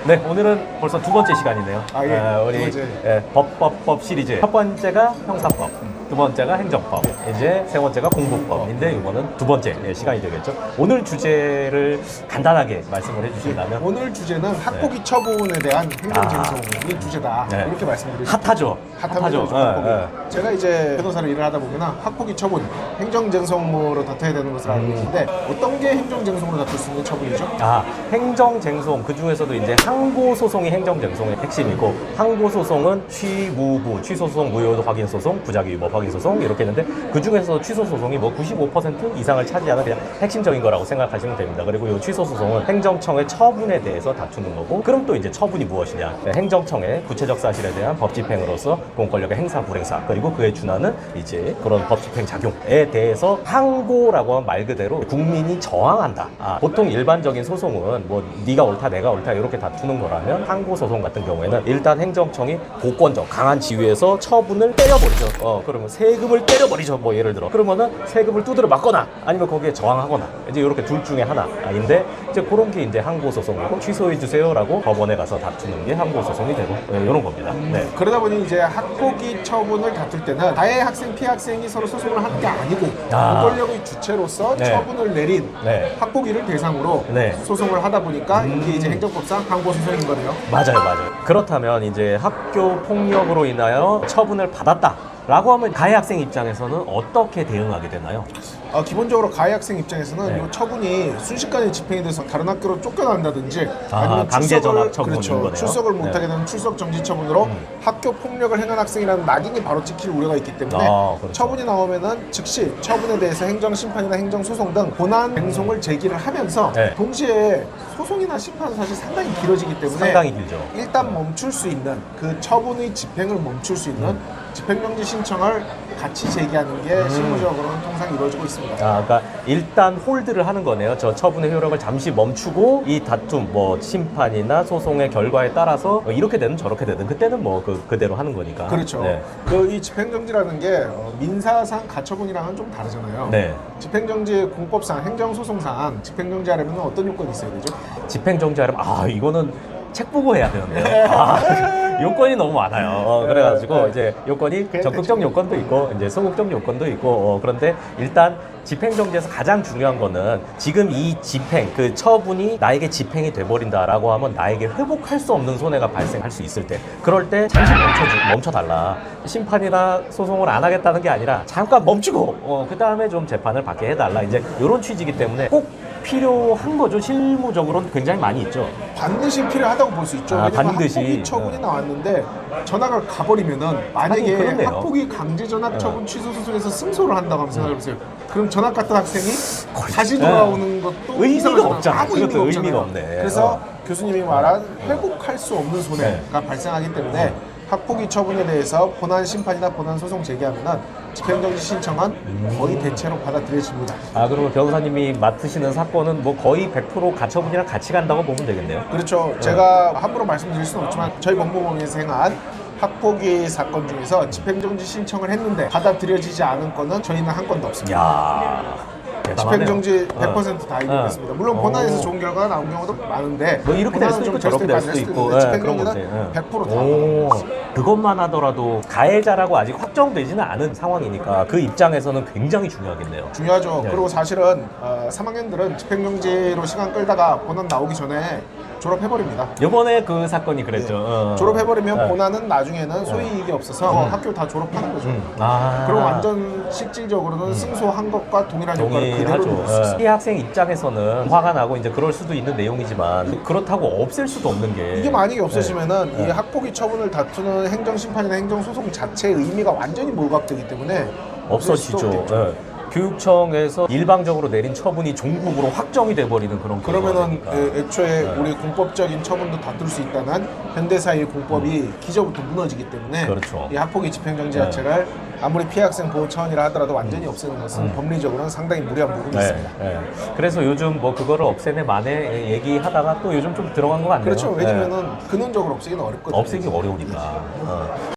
네, 오늘은 벌써 두 번째 시간이네요. 우리 법 시리즈. 첫 번째가 형사법, 두 번째가 행정법, 이제 세 번째가 공부법인데 이거는 두 번째 시간이 되겠죠. 오늘 주제를 간단하게 말씀을 해주신다면 오늘 주제는 학폭위 처분에 대한 행정쟁송이 주제다. 이렇게 말씀드리고 핫하죠. 핫하죠. 제가 이제 변호사로 일을 하다 보면 학폭위 처분, 행정쟁송으로 다퉈야 되는 것을 알고 계신데 어떤 게 행정쟁송으로 다툴 수 있는 처분이죠? 행정쟁송 그 중에서도 이제 항고소송이 행정쟁송의 핵심이고, 항고소송은 취무부, 취소소송, 무효 확인소송, 부작위 위법 확인소송 이렇게 있는데 그 중에서 취소소송이 뭐 95% 이상을 차지하는 그냥 핵심적인 거라고 생각하시면 됩니다. 그리고 이 취소소송은 행정청의 처분에 대해서 다투는 거고, 그럼 또 이제 처분이 무엇이냐? 행정청의 구체적 사실에 대한 법집행으로서 공권력의 행사 불행사, 그리고 그에 준하는 이제 그런 법집행 작용에 대해서 항고라고 하면 말 그대로 국민이 저항한다. 보통 일반적인 소송은 뭐 네가 옳다 내가 옳다 이렇게 다투는 거라면, 항고소송 같은 경우에는 일단 행정청이 고권적 강한 지위에서 처분을 때려버리죠. 그러면 세금을 때려버리죠. 뭐 예를 들어 그러면은 세금을 두드려 맞거나 아니면 거기에 저항하거나, 이제 이렇게 둘 중에 하나인데, 이제 그런 게 이제 항고소송이고, 취소해 주세요라고 법원에 가서 다투는 게 항고소송이 되고 이런 겁니다. 그러다 보니 이제 학폭위 처분을 다툴 때는 가해 학생, 피해 학생이 서로 소송을 하는 게 아니고 공권력의 주체로서 처분을 내린 학폭위를 대상으로 소송을 하다 보니까 이게 이제 행정법상 항고소송인 거네요. 맞아요. 그렇다면 이제 학교 폭력으로 인하여 처분을 받았다 라고 하면 가해 학생 입장에서는 어떻게 대응하게 되나요? 기본적으로 가해 학생 입장에서는 이 처분이 순식간에 집행이 돼서 다른 학교로 쫓겨난다든지 아니면 강제 전학 처분인 거네요. 출석을 못하게 되는 출석 정지 처분으로 학교 폭력을 행한 학생이라는 낙인이 바로 찍힐 우려가 있기 때문에 그렇죠. 처분이 나오면은 즉시 처분에 대해서 행정 심판이나 행정 소송 등 본안 행송을 제기를 하면서 동시에 소송이나 심판은 사실 상당히 길어지기 때문에 상당히 길죠. 일단 멈출 수 있는 그 처분의 집행을 멈출 수 있는 집행정지 신청을 같이 제기하는 게 실무적으로는 통상 이루어지고 있습니다. 그러니까 일단 홀드를 하는 거네요. 저 처분의 효력을 잠시 멈추고 이 다툼, 뭐 심판이나 소송의 결과에 따라서 이렇게 되든 저렇게 되든 그때는 뭐 그대로 하는 거니까. 그렇죠. 이 집행정지라는 게 민사상 가처분이랑은 좀 다르잖아요. 집행정지 공법상, 행정소송상 집행정지하려면 어떤 요건이 있어야 되죠? 집행정지하려면 이거는 책 보고 해야 되는데요. 요건이 너무 많아요. 그래가지고 이제 요건이 적극적 요건도 있고 이제 소극적 요건도 있고 그런데 일단 집행정지에서 가장 중요한 거는 지금 이 집행, 그 처분이 나에게 집행이 돼버린다라고 하면 나에게 회복할 수 없는 손해가 발생할 수 있을 때, 그럴 때 잠시 멈춰달라. 심판이나 소송을 안 하겠다는 게 아니라 잠깐 멈추고 그 다음에 좀 재판을 받게 해달라. 이제 이런 취지이기 때문에 꼭 필요한 거죠. 실무적으로는 굉장히 많이 있죠. 반드시 필요하다고 볼 수 있죠. 왜냐면 반드시. 학폭위 처분이 나왔는데 전학을 가버리면은 만약에 학폭위 강제 전학 처분 취소 소송에서 승소를 한다고 하면 생각해보세요. 그럼 전학 갔던 학생이 다시 돌아오는 것도 의미가 없잖아. 아무 의미가 그것도 없잖아요. 의미가 없네. 그래서 교수님이 말한 회복할 수 없는 손해가 발생하기 때문에 학폭위 처분에 대해서 본안 심판이나 본안 소송 제기하면은 집행정지 신청은 거의 대체로 받아들여집니다. 그러면 변호사님이 맡으시는 사건은 뭐 거의 100% 가처분이랑 같이 간다고 보면 되겠네요. 그렇죠. 제가 함부로 말씀드릴 수는 없지만 저희 법무법인에서 행한 학폭위 사건 중에서 집행정지 신청을 했는데 받아들여지지 않은 건은 저희는 한 건도 없습니다. 집행정지 100% 다 이루어졌습니다. 물론 본안에서 좋은 결과가 나온 경우도 많은데 뭐 이렇게 될 수도 있고 저렇게 될 수도 있고 집행정지는 100% 다 받았습니다. 그것만 하더라도 가해자라고 아직 확정되지는 않은 상황이니까 그 입장에서는 굉장히 중요하겠네요. 중요하죠. 그리고 사실은 3학년들은 집행정지로 시간 끌다가 본안 나오기 전에 졸업해버립니다. 이번에 그 사건이 그랬죠. 졸업해버리면 본안은 나중에는 소이익이 없어서 학교 다 졸업하는 거죠. 그리고 완전 실질적으로는 승소한 것과 동일한 효과를 그대로 누릴 수 있어요. 이 학생 입장에서는 화가 나고 이제 그럴 수도 있는 내용이지만 그렇다고 없앨 수도 없는 게, 이게 만약에 없어지면은 이 학폭위 처분을 다투는 행정심판이나 행정소송 자체의 의미가 완전히 몰각되기 때문에 없어지죠. 교육청에서 일방적으로 내린 처분이 종국으로 확정이 돼버리는 그런. 그러면은 애초에 우리 공법적인 처분도 다툴 수 있다는 현대사의 공법이 기저부터 무너지기 때문에 이 학폭위 집행정지 자체를 아무리 피해 학생 보호 차원이라 하더라도 완전히 없애는 것은 법리적으로는 상당히 무리한 부분이 있습니다. 그래서 요즘 뭐 그거를 없애네 마네 얘기하다가 또 요즘 좀 들어간 것 같네요. 그렇죠. 왜냐면은 근원적으로 없애기는 어렵거든요. 없애기 어려우니까.